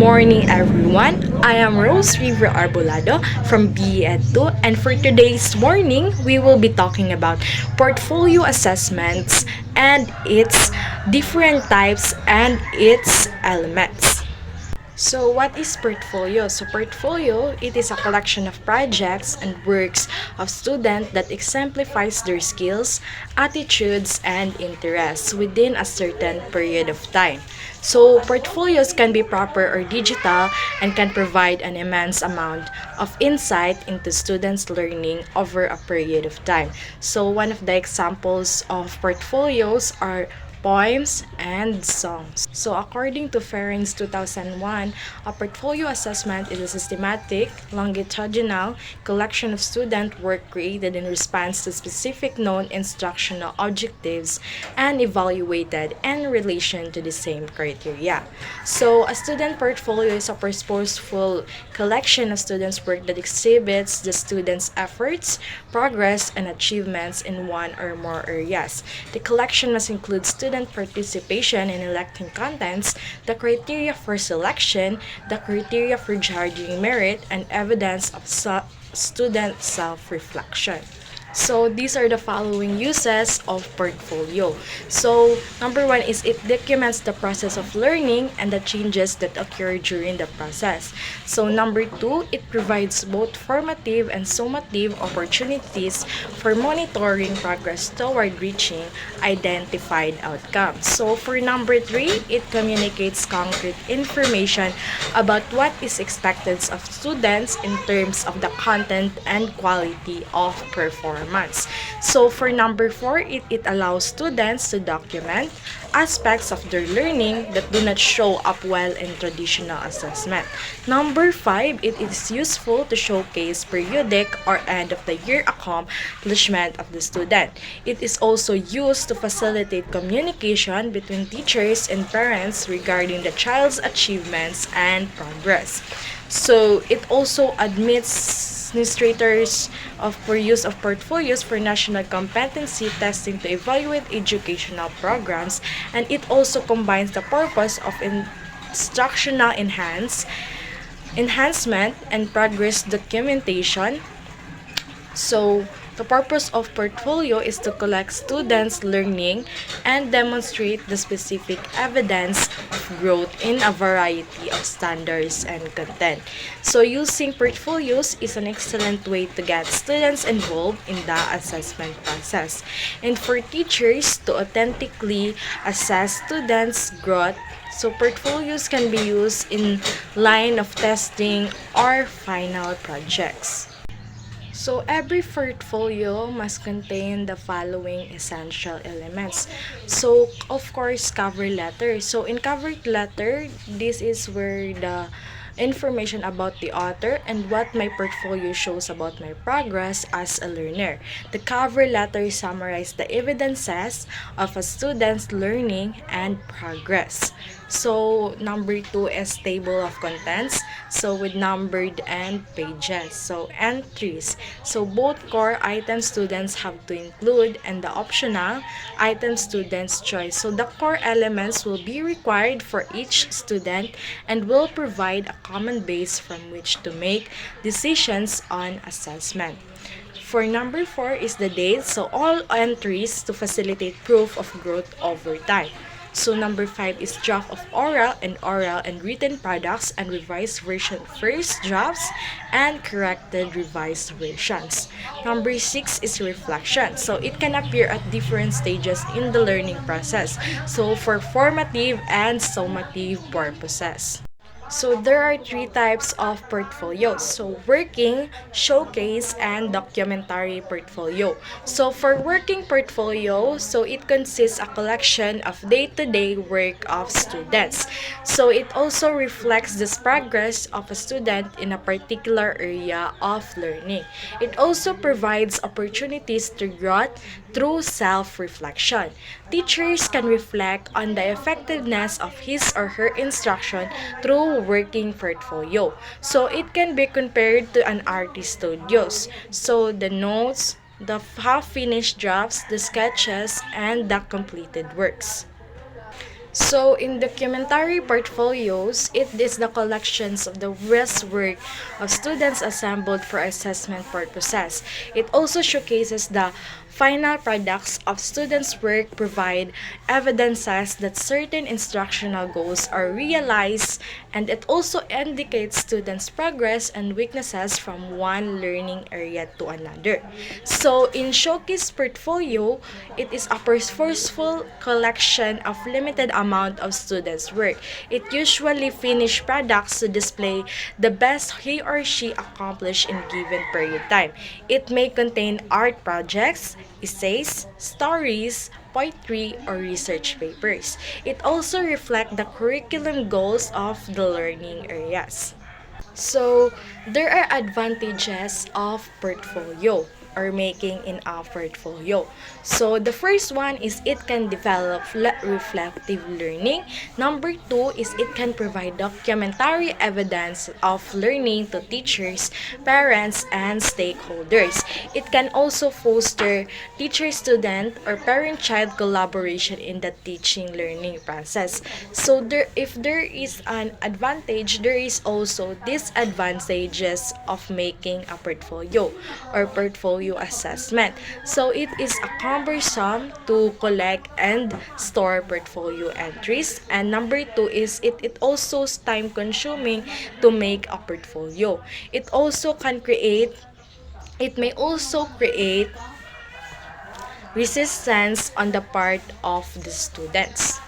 morning, everyone. I am Rose River Arbolado from BE Ed 2, and for today's morning, we will be talking about portfolio assessments and its different types and its elements. So what is portfolio? So portfolio, it is a collection of projects and works of students that exemplifies their skills, attitudes, and interests within a certain period of time. So portfolios can be proper or digital and can provide an immense amount of insight into students' learning over a period of time. So one of the examples of portfolios are poems, and songs. So according to Ferencz 2001, a portfolio assessment is a systematic, longitudinal collection of student work created in response to specific known instructional objectives and evaluated in relation to the same criteria. So a student portfolio is a purposeful collection of students' work that exhibits the students' efforts, progress, and achievements in one or more areas. The collection must include student participation in electing contents, the criteria for selection, the criteria for judging merit, and evidence of student self-reflection. So these are the following uses of portfolio. So number one is it documents the process of learning and the changes that occur during the process. So number two, it provides both formative and summative opportunities for monitoring progress toward reaching identified outcomes. So for number three, it communicates concrete information about what is expected of students in terms of the content and quality of performance. So for number four, it allows students to document aspects of their learning that do not show up well in traditional assessment. Number five, it is useful to showcase periodic or end of the year accomplishment of the student. It is also used to facilitate communication between teachers and parents regarding the child's achievements and progress. So it also admits administrators for use of portfolios for national competency testing to evaluate educational programs, and it also combines the purpose of instructional enhancement and progress documentation. So the purpose of portfolio is to collect students' learning and demonstrate the specific evidence of growth in a variety of standards and content. So using portfolios is an excellent way to get students involved in the assessment process. And for teachers to authentically assess students' growth, so portfolios can be used in line of testing or final projects. So every portfolio must contain the following essential elements. So of course, cover letter. So in cover letter, this is where the information about the author and what my portfolio shows about my progress as a learner. The cover letter summarizes the evidences of a student's learning and progress. So number two is table of contents. So with numbered and pages. So entries. So both core items students have to include and the optional item students choice. So the core elements will be required for each student and will provide a common base from which to make decisions on assessment. For number four is the date. So all entries to facilitate proof of growth over time. So number five is draft of oral and written products and revised version first drafts and corrected revised versions. Number six is reflection. So it can appear at different stages in the learning process. So for formative and summative purposes. So there are three types of portfolios. So working, showcase, and documentary portfolio. So for working portfolio, so it consists a collection of day-to-day work of students. So it also reflects the progress of a student in a particular area of learning. It also provides opportunities to growth through self-reflection. Teachers can reflect on the effectiveness of his or her instruction through working portfolio. So it can be compared to an artist studios. So the notes, the half-finished drafts, the sketches, and the completed works. So, in documentary portfolios, it is the collections of the best work of students assembled for assessment purposes. It also showcases the final products of students' work, provide evidences that certain instructional goals are realized, and it also indicates students' progress and weaknesses from one learning area to another. So, in Showcase Portfolio, it is a purposeful collection of limited amount of students' work. It usually finished products to display the best he or she accomplished in given period time. It may contain art projects, essays, stories, poetry, or research papers. It also reflects the curriculum goals of the learning areas. So, there are advantages of portfolio or making in a portfolio. So, the first one is it can develop reflective learning. Number two is it can provide documentary evidence of learning to teachers, parents, and stakeholders. It can also foster teacher-student or parent-child collaboration in the teaching learning process. So if there is an advantage, there is also disadvantages of making a portfolio or portfolio assessment. So it is a cumbersome to collect and store portfolio entries. And number two is it also is time consuming to make a portfolio. It may also create resistance on the part of the students.